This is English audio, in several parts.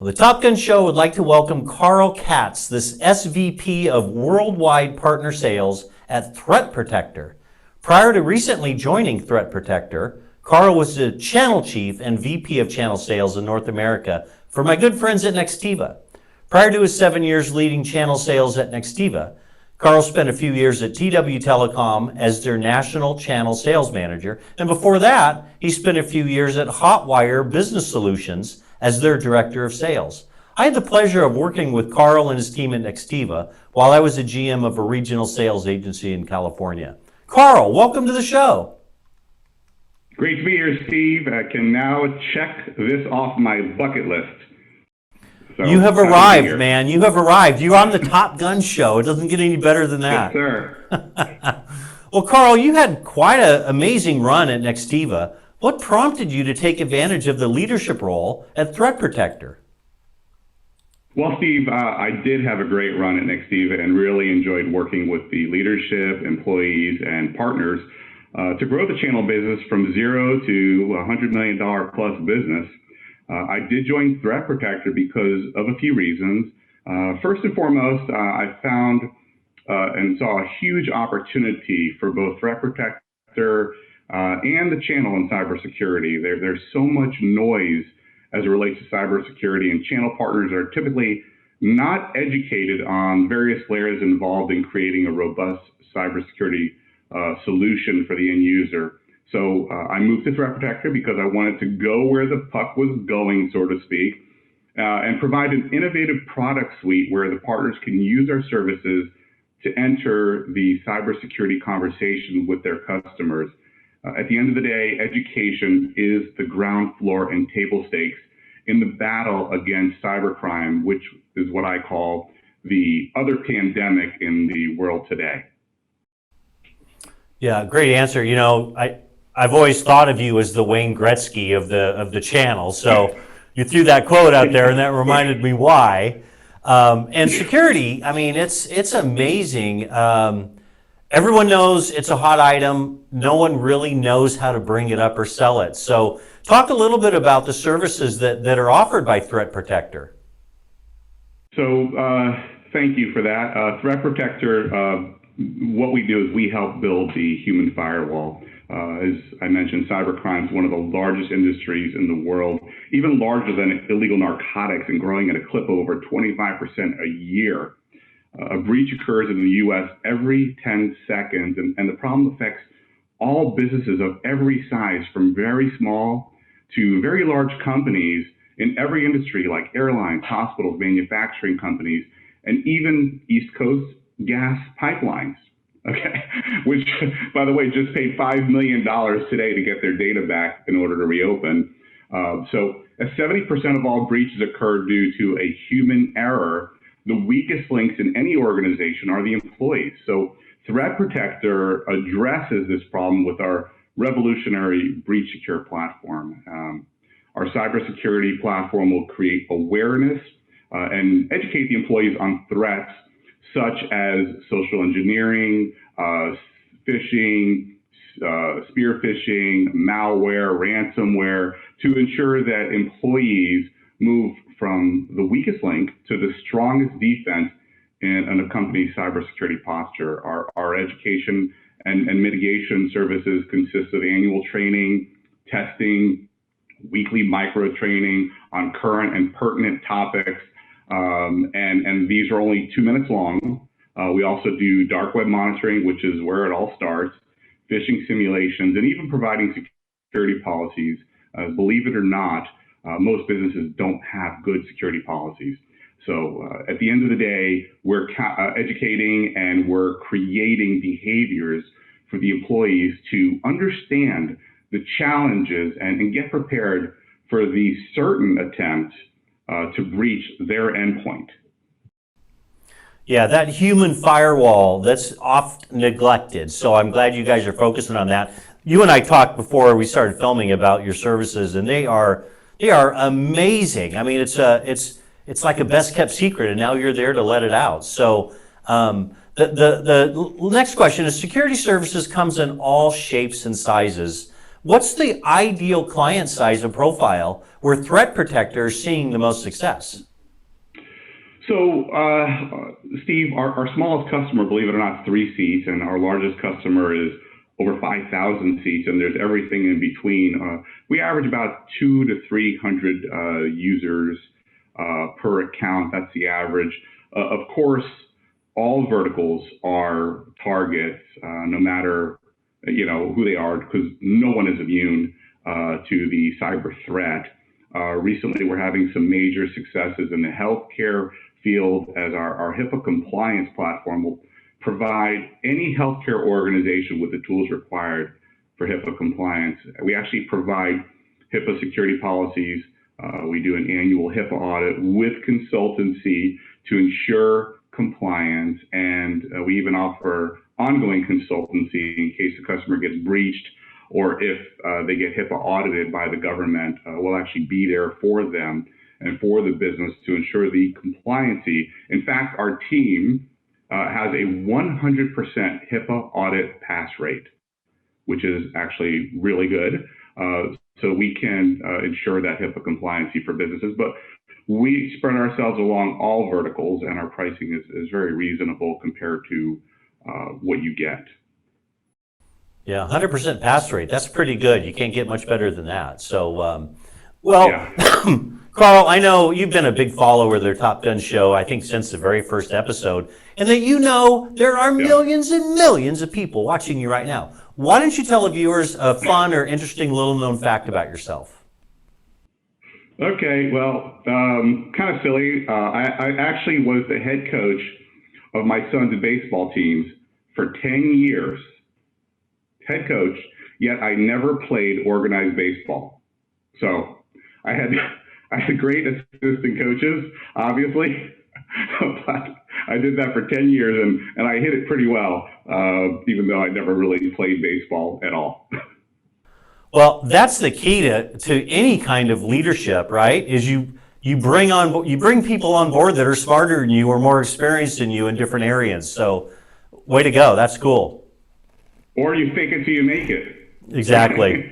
Well, the Top Gun Show would like to welcome Carl Katz, this SVP of Worldwide Partner Sales at Threat Protector. Prior to recently joining Threat Protector, Carl was the Channel Chief and VP of Channel Sales in North America for my good friends at Nextiva. Prior to his 7 years leading channel sales at Nextiva, Carl spent a few years at TW Telecom as their National Channel Sales Manager, and before that, he spent a few years at Hotwire Business Solutions as their Director of Sales. I had the pleasure of working with Carl and his team at Nextiva while I was a GM of a regional sales agency in California. Carl, welcome to the show. Great to be here, Steve. I can now check this off my bucket list. So, you have arrived, man. You have arrived. You're on the Top Gun Show. It doesn't get any better than that. Yes, sir. Well, Carl, you had quite an amazing run at Nextiva. What prompted you to take advantage of the leadership role at Threat Protector? Well, Steve, I did have a great run at Nextiva and really enjoyed working with the leadership, employees, and partners to grow the channel business from zero to $100 million plus business. I did join Threat Protector because of a few reasons. First and foremost, I found and saw a huge opportunity for both Threat Protector and the channel in cybersecurity. There's so much noise as it relates to cybersecurity, and channel partners are typically not educated on various layers involved in creating a robust cybersecurity solution for the end user. So I moved to Threat Protector because I wanted to go where the puck was going, so to speak, and provide an innovative product suite where the partners can use our services to enter the cybersecurity conversation with their customers. At the end of the day, education is the ground floor and table stakes in the battle against cybercrime, which is what I call the other pandemic in the world today. Yeah, great answer. You know, I've always thought of you as the Wayne Gretzky of the channel. So you threw that quote out there, and that reminded me why. And security, I mean, it's amazing. Everyone knows it's a hot item. No one really knows how to bring it up or sell it. So talk a little bit about the services that are offered by Threat Protector. So thank you for that. Threat Protector, what we do is we help build the human firewall. As I mentioned, cybercrime is one of the largest industries in the world, even larger than illegal narcotics, and growing at a clip of over 25% a year. A breach occurs in the U.S. every 10 seconds, and the problem affects all businesses of every size, from very small to very large companies in every industry, like airlines, hospitals, manufacturing companies, and even East Coast gas pipelines. Okay, which, by the way, just paid $5 million today to get their data back in order to reopen. So as 70% of all breaches occur due to a human error, the weakest links in any organization are the employees. So Threat Protector addresses this problem with our revolutionary Breach Secure platform. Our cybersecurity platform will create awareness and educate the employees on threats such as social engineering, phishing, spear phishing, malware, ransomware, to ensure that employees move from the weakest link to the strongest defense in a company's cybersecurity posture. Our education and mitigation services consist of annual training, testing, weekly micro training on current and pertinent topics. And these are only 2 minutes long. We also do dark web monitoring, which is where it all starts, phishing simulations, and even providing security policies. Believe it or not, most businesses don't have good security policies. So at the end of the day, we're educating and we're creating behaviors for the employees to understand the challenges and get prepared for the certain attempt to breach their endpoint. Yeah, that human firewall, that's oft neglected. So I'm glad you guys are focusing on that. You and I talked before we started filming about your services, and they are amazing. I mean, it's like a best kept secret, and now you're there to let it out. So the next question is, security services comes in all shapes and sizes. What's the ideal client size and profile where Threat Protector is seeing the most success? So, Steve, our smallest customer, believe it or not, is 3 seats, and our largest customer is over 5,000 seats, and there's everything in between. We average about 200 to 300 users per account. That's the average. Of course, all verticals are targets, no matter who they are, because no one is immune to the cyber threat. Recently, we're having some major successes in the healthcare field, as our HIPAA compliance platform will provide any healthcare organization with the tools required for HIPAA compliance. We actually provide HIPAA security policies. We do an annual HIPAA audit with consultancy to ensure compliance, and we even offer ongoing consultancy in case the customer gets breached, or if they get HIPAA audited by the government. We'll actually be there for them and for the business to ensure the compliancy. In fact, our team has a 100% HIPAA audit pass rate, which is actually really good. So we can ensure that HIPAA compliancy for businesses, but we spread ourselves along all verticals, and our pricing is very reasonable compared to what you get. Yeah, 100% pass rate. That's pretty good. You can't get much better than that. So, well, yeah. Carl, I know you've been a big follower of their Top Gun show, I think since the very first episode, and that there are millions and millions of people watching you right now. Why don't you tell the viewers a fun or interesting little-known fact about yourself? Okay, well, kind of silly. I actually was the head coach of my son's baseball teams for 10 years. Head coach, yet I never played organized baseball. So I had great assistant coaches, obviously, but I did that for 10 years, and I hit it pretty well, even though I never really played baseball at all. Well, that's the key to any kind of leadership, right? Is you bring people on board that are smarter than you or more experienced than you in different areas. So, way to go. That's cool. Or you fake it till you make it. Exactly.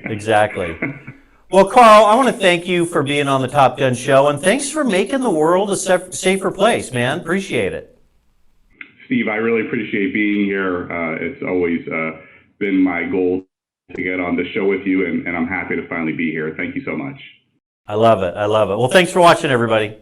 Well, Carl, I want to thank you for being on the Top Gun show, and thanks for making the world a safer place, man. Appreciate it. Steve, I really appreciate being here. It's always been my goal to get on the show with you, and I'm happy to finally be here. Thank you so much. I love it. Well, thanks for watching, everybody.